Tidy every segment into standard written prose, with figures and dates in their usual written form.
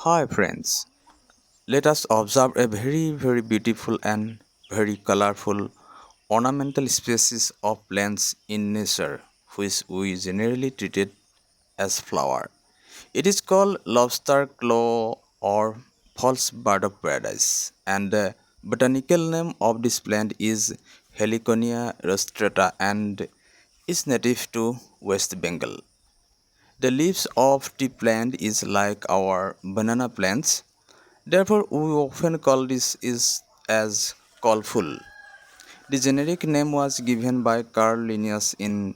Hi friends, let us observe a very beautiful and very colorful ornamental species of plants in nature which we generally treated as flower. It is called lobster claw or false bird of paradise, and the botanical name of this plant is Heliconia rostrata and is native to West Bengal. The leaves of the plant is like our banana plants. Therefore, we often call this is as Kolphul. The generic name was given by Carl Linnaeus in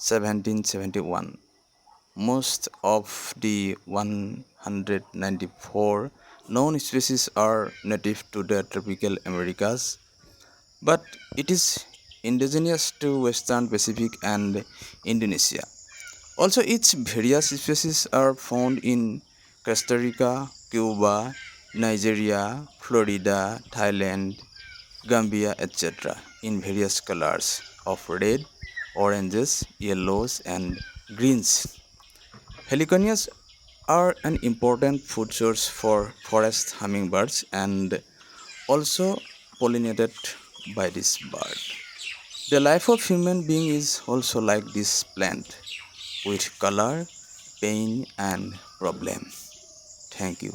1771. Most of the 194 known species are native to the tropical Americas, but it is indigenous to Western Pacific and Indonesia. Also, its various species are found in Costa Rica, Cuba, Nigeria, Florida, Thailand, Gambia, etc. in various colors of red, oranges, yellows, and greens. Heliconias are an important food source for forest hummingbirds and also pollinated by this bird. The life of human being is also like this plant with color, pain, and problem. Thank you.